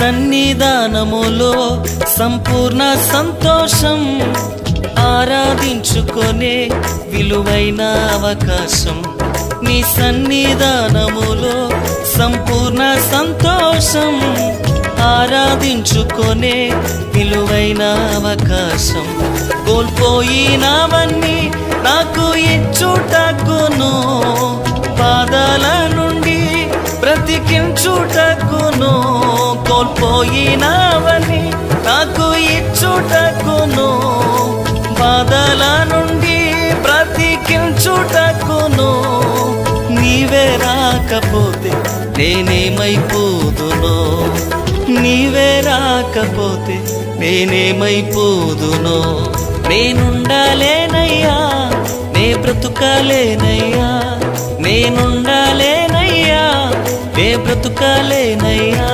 సన్నిధానములో సంపూర్ణ సంతోషం, ఆరాధించుకొనే విలువైన అవకాశం. నీ సన్నిధానములో సంపూర్ణ సంతోషం, ఆరాధించుకొనే విలువైన అవకాశం. కోల్పోయినవన్నీ నాకు ఇచ్చుటకును, బాధల నుండి బ్రతికించుటకును. కోల్పోయినవన్నీ నాకు ఇచ్చుటకును, బాధల నుండి బ్రతికించుటకును. నీవే రాకపోతే నేనేమైపోదునో, నీవే రాకపోతే నేనేమైపోదునో. నేనుండాలేనయ్యా, నే బ్రతుకాలేనయ్యా, నేనుండాలేనయ్యా, నే బ్రతుకాలేనయ్యా.